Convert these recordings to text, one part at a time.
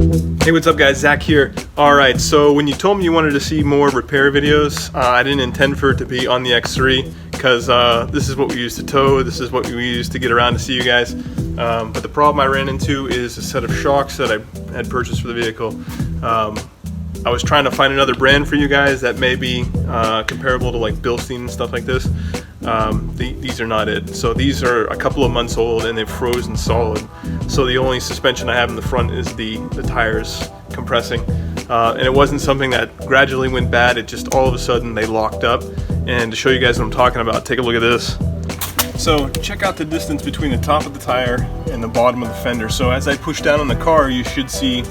Hey, what's up guys, Zach here. Alright, so when you told me you wanted to see more repair videos, I didn't intend for it to be on the X3 because this is what we use to tow, this is what we use to get around to see you guys. But the problem I ran into is a set of shocks that I had purchased for the vehicle. I was trying to find another brand for you guys that may be comparable to like Bilstein and stuff like this. These are not it. So these are a couple of months old and they've frozen solid. So the only suspension I have in the front is the tires compressing. And it wasn't something that gradually went bad, it just all of a sudden they locked up. And to show you guys what I'm talking about, take a look at this. So check out the distance between the top of the tire and the bottom of the fender. So as I push down on the car, you should see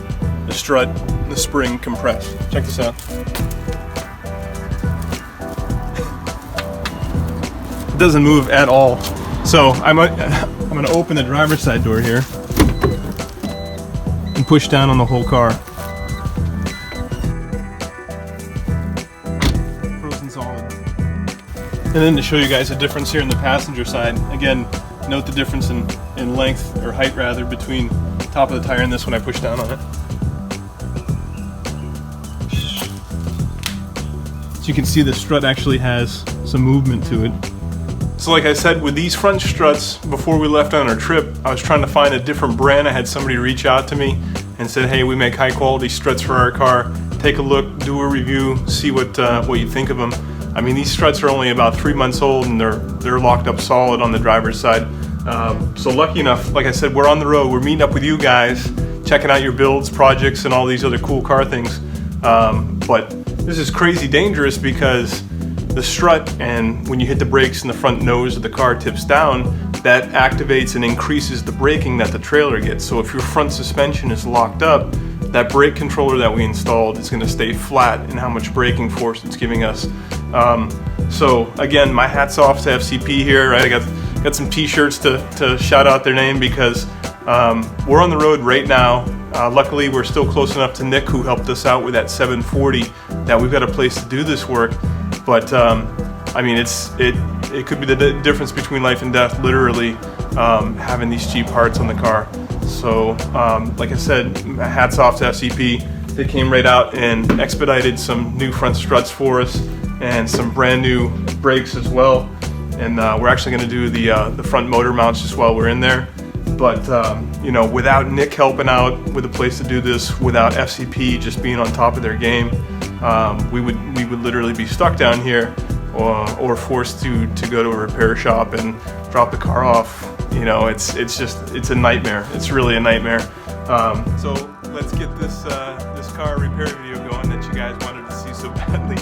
the strut, the spring compress. Check this out. It doesn't move at all. So I'm gonna open the driver's side door here and push down on the whole car. Frozen solid. And then to show you guys the difference here in the passenger side, again, note the difference in length, or height rather, between top of the tire and this when I push down on it. So you can see the strut actually has some movement to it. So like I said, with these front struts, before we left on our trip, I was trying to find a different brand. I had somebody reach out to me and said, hey, we make high quality struts for our car. Take a look, do a review, see what you think of them. I mean, these struts are only about 3 months old and they're locked up solid on the driver's side. So lucky enough, like I said, we're on the road. We're meeting up with you guys, checking out your builds, projects, and all these other cool car things. But this is crazy dangerous because the strut, and when you hit the brakes and the front nose of the car tips down, that activates and increases the braking that the trailer gets. So if your front suspension is locked up, that brake controller that we installed is going to stay flat in how much braking force it's giving us. So again, my hat's off to FCP here. Right? I got some t-shirts to shout out their name because we're on the road right now. Luckily, we're still close enough to Nick, who helped us out with that 740, that we've got a place to do this work. But I mean, it could be the difference between life and death, literally, having these cheap parts on the car. So like I said, hats off to FCP. They came right out and expedited some new front struts for us and some brand new brakes as well. And we're actually going to do the front motor mounts just while we're in there. But you know, without Nick helping out with a place to do this, without FCP just being on top of their game, we would literally be stuck down here, or forced to go to a repair shop and drop the car off. You know, it's a nightmare. It's really a nightmare. So let's get this car repair video going that you guys wanted to see so badly.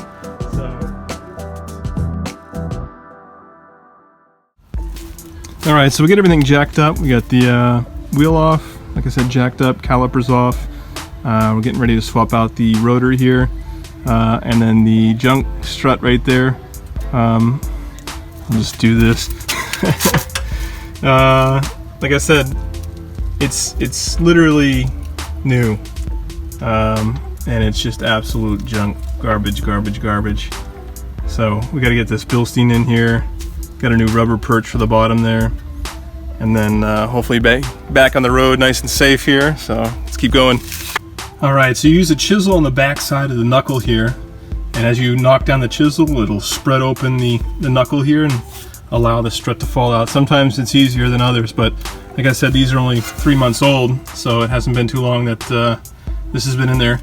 All right, so we get everything jacked up. We got the wheel off, like I said, jacked up, calipers off. We're getting ready to swap out the rotor here, and then the junk strut right there. I'll just do this. Like I said, it's literally new, and it's just absolute junk, garbage. So we got to get this Bilstein in here. Got a new rubber perch for the bottom there, and then hopefully back on the road nice and safe here. So let's keep going. Alright, so you use a chisel on the back side of the knuckle here, and as you knock down the chisel, it'll spread open the knuckle here and allow the strut to fall out. Sometimes it's easier than others, but like I said, these are only 3 months old, so it hasn't been too long that this has been in there.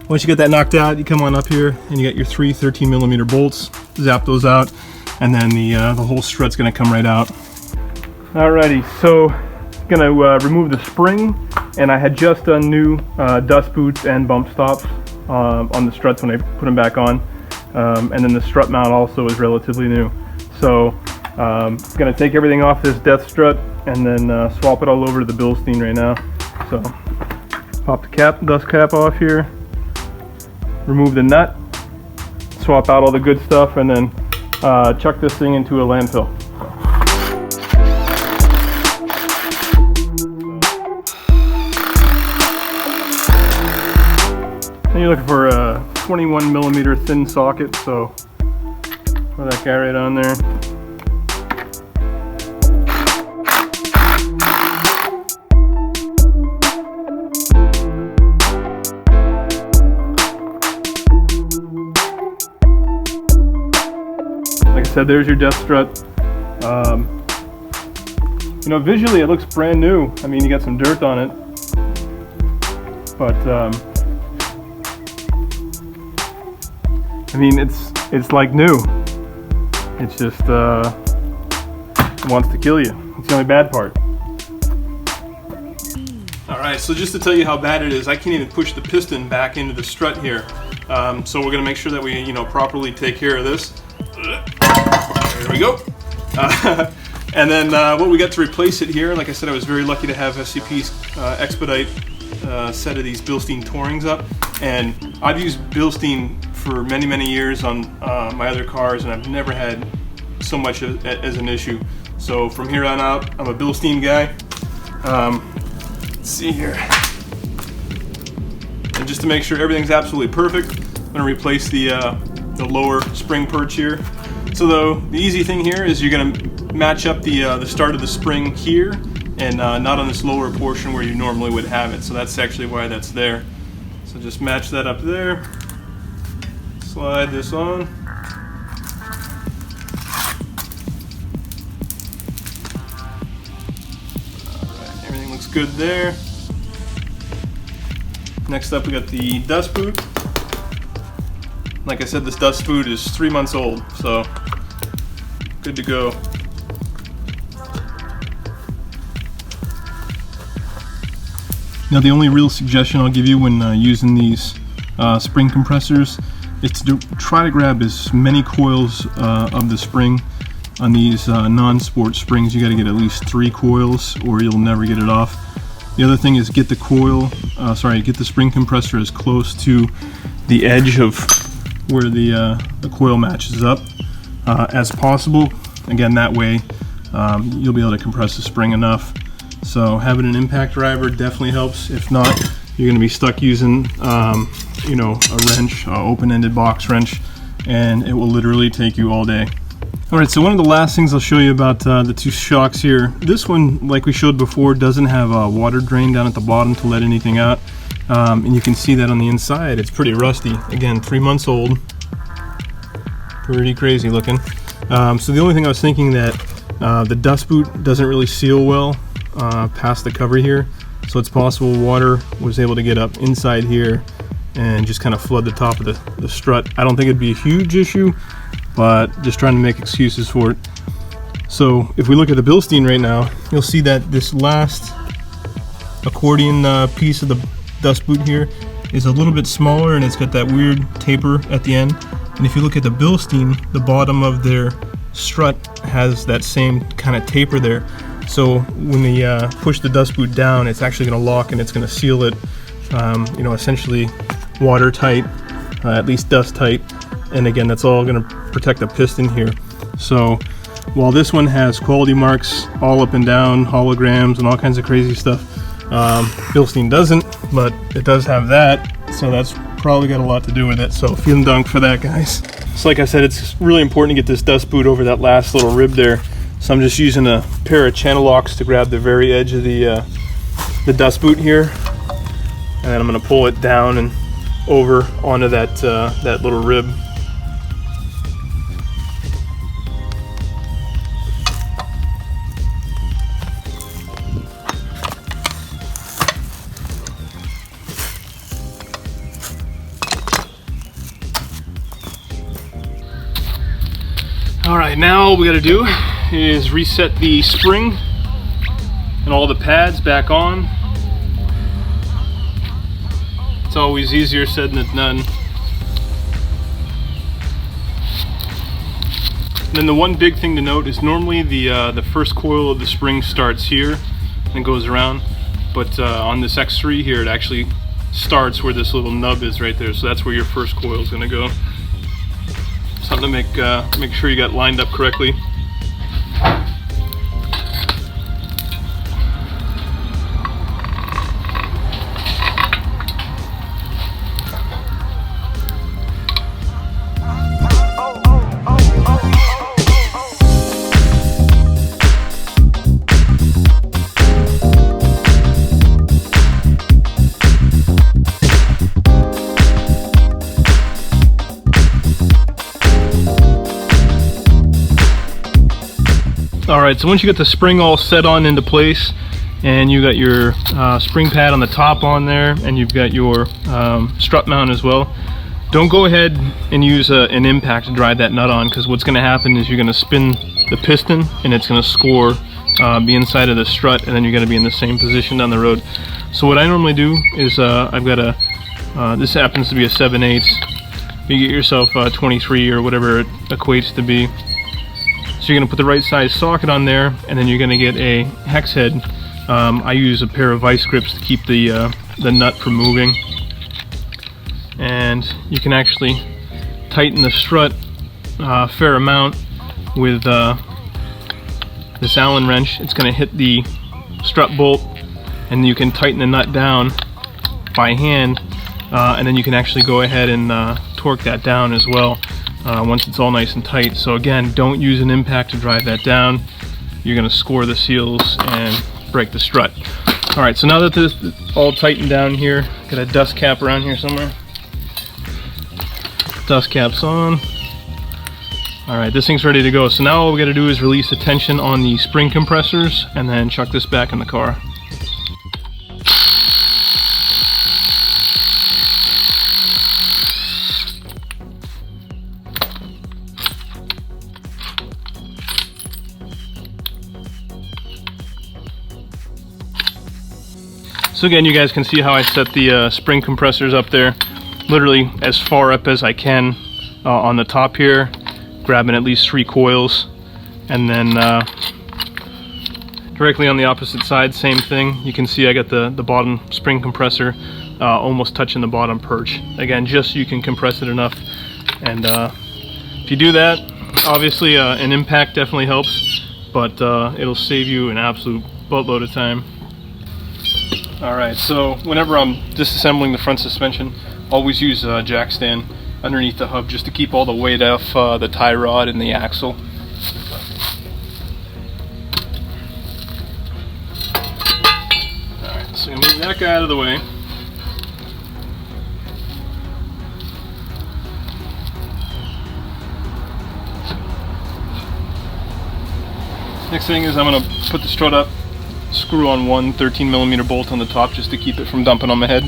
Once you get that knocked out, you come on up here and you got your 3 13mm bolts. Zap those out, and then the whole strut's gonna come right out. Alrighty, so gonna remove the spring, and I had just done new dust boots and bump stops on the struts when I put them back on, and then the strut mount also is relatively new. So gonna take everything off this death strut and then swap it all over to the Bilstein right now. So pop the dust cap off here, remove the nut, swap out all the good stuff, and then chuck this thing into a landfill. And you're looking for a 21mm thin socket, so put that guy right on there. said, there's your death strut. You know, visually it looks brand new. I mean, you got some dirt on it, but I mean, it's like new. It's just it wants to kill you. It's the only bad part. Alright, so just to tell you how bad it is, I can't even push the piston back into the strut here. So we're going to make sure that we, you know, properly take care of this. There we go. And then what we got to replace it here, like I said, I was very lucky to have SCP's expedite set of these Bilstein Tourings up. And I've used Bilstein for many, many years on my other cars, and I've never had so much as an issue. So from here on out, I'm a Bilstein guy. Let's see here. And just to make sure everything's absolutely perfect, I'm going to replace the lower spring perch here. So the easy thing here is you're going to match up the start of the spring here, and not on this lower portion where you normally would have it. So that's actually why that's there. So just match that up there. Slide this on. Alright, everything looks good there. Next up we got the dust boot. Like I said, this dust boot is 3 months old, so good to go. Now the only real suggestion I'll give you when using these spring compressors is to try to grab as many coils of the spring. On these non-sport springs, you got to get at least 3 coils or you'll never get it off. The other thing is get the get the spring compressor as close to the edge of where the coil matches up as possible. Again, that way you'll be able to compress the spring enough. So having an impact driver definitely helps. If not, you're going to be stuck using you know, a wrench, open-ended box wrench, and it will literally take you all day. Alright, so one of the last things I'll show you about the 2 shocks here. This one, like we showed before, doesn't have a water drain down at the bottom to let anything out. And you can see that on the inside, it's pretty rusty. Again, 3 months old. Pretty crazy looking. So the only thing I was thinking that the dust boot doesn't really seal well past the cover here. So it's possible water was able to get up inside here and just kind of flood the top of the strut. I don't think it'd be a huge issue, but just trying to make excuses for it. So if we look at the Bilstein right now, you'll see that this last accordion piece of the dust boot here is a little bit smaller, and it's got that weird taper at the end. And if you look at the Bilstein, the bottom of their strut has that same kind of taper there. So when they push the dust boot down, it's actually going to lock and it's going to seal it, you know, essentially watertight, at least dust tight. And again, that's all going to protect the piston here. So while this one has quality marks all up and down, holograms and all kinds of crazy stuff, Bilstein doesn't, but it does have that. So that's probably got a lot to do with it. So vielen Dank for that, guys. So like I said, it's really important to get this dust boot over that last little rib there. So I'm just using a pair of channel locks to grab the very edge of the dust boot here, and then I'm going to pull it down and over onto that that little rib. Alright, now all we got to do is reset the spring and all the pads back on. It's always easier said than done. And then the one big thing to note is normally the first coil of the spring starts here and goes around, but on this X3 here it actually starts where this little nub is right there, so that's where your first coil is going to go. Something to make sure you got lined up correctly. Alright, so once you get the spring all set on into place, and you got your spring pad on the top on there, and you've got your strut mount as well, don't go ahead and use an impact to drive that nut on, because what's going to happen is you're going to spin the piston and it's going to score the inside of the strut, and then you're going to be in the same position down the road. So what I normally do is I've got a this happens to be a 7/8. You get yourself 23 or whatever it equates to be. So you're going to put the right size socket on there, and then you're going to get a hex head. I use a pair of vice grips to keep the nut from moving. And you can actually tighten the strut a fair amount with this Allen wrench. It's going to hit the strut bolt, and you can tighten the nut down by hand, and then you can actually go ahead and torque that down as well once it's all nice and tight. So again, don't use an impact to drive that down. You're going to score the seals and break the strut. Alright, so now that this is all tightened down here, got a dust cap around here somewhere. Dust cap's on. Alright, this thing's ready to go. So now all we got to do is release the tension on the spring compressors and then chuck this back in the car. So again, you guys can see how I set the spring compressors up there, literally as far up as I can on the top here, grabbing at least 3 coils, and then directly on the opposite side, same thing. You can see I got the bottom spring compressor almost touching the bottom perch. Again, just so you can compress it enough. And if you do that, obviously an impact definitely helps, but it'll save you an absolute boatload of time. Alright, so whenever I'm disassembling the front suspension, always use a jack stand underneath the hub just to keep all the weight off the tie rod and the axle. Alright, so move that guy out of the way. Next thing is I'm going to put the strut up, screw on one 13mm bolt on the top just to keep it from dumping on my head.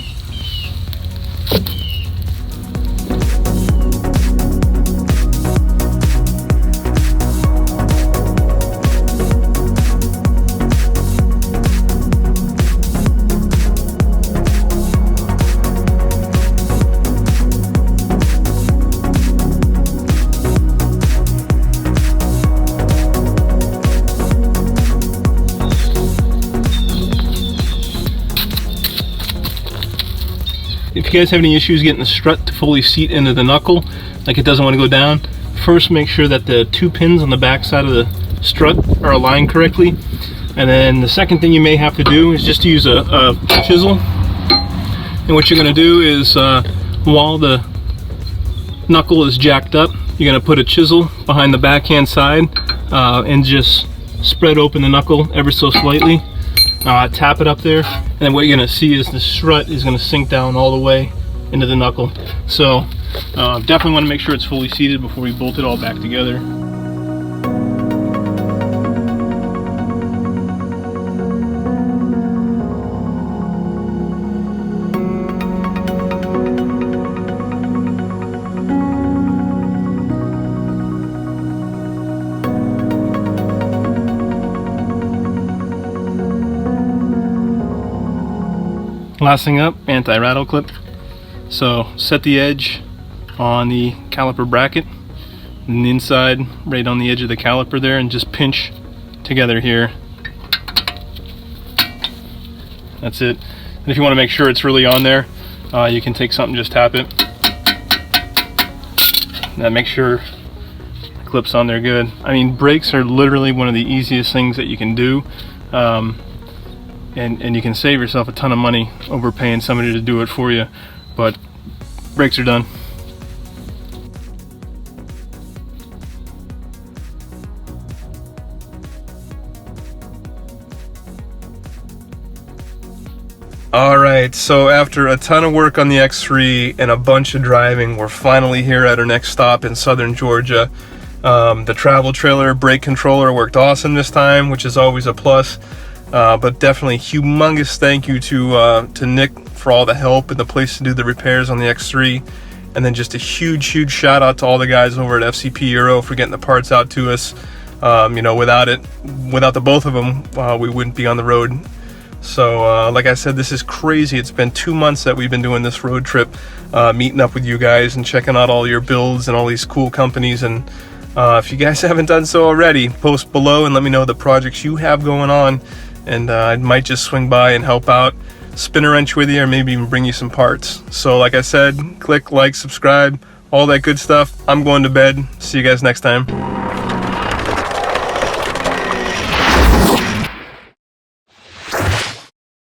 If you guys have any issues getting the strut to fully seat into the knuckle, like it doesn't want to go down, first make sure that the 2 pins on the back side of the strut are aligned correctly. And then the second thing you may have to do is just use a chisel. And what you're going to do is while the knuckle is jacked up, you're going to put a chisel behind the backhand side and just spread open the knuckle ever so slightly. Tap it up there, and then what you're going to see is the strut is going to sink down all the way into the knuckle. So definitely want to make sure it's fully seated before we bolt it all back together. Last thing up, anti-rattle clip. So set the edge on the caliper bracket and the inside right on the edge of the caliper there, and just pinch together here. That's it. And if you want to make sure it's really on there, you can take something, just tap it. Now make sure the clip's on there good. I mean, brakes are literally one of the easiest things that you can do. And you can save yourself a ton of money overpaying somebody to do it for you, but brakes are done. Alright, so after a ton of work on the X3 and a bunch of driving, we're finally here at our next stop in southern Georgia. The travel trailer brake controller worked awesome this time, which is always a plus. But definitely humongous thank you to Nick for all the help and the place to do the repairs on the X3. And then just a huge shout out to all the guys over at FCP Euro for getting the parts out to us. You know, without the both of them, we wouldn't be on the road. So like I said, this is crazy. It's been 2 months that we've been doing this road trip, meeting up with you guys and checking out all your builds and all these cool companies. And if you guys haven't done so already, post below and let me know the projects you have going on, and I might just swing by and help out, spin a wrench with you, or maybe even bring you some parts. So like I said, click like, subscribe, all that good stuff. I'm going to bed. See you guys next time.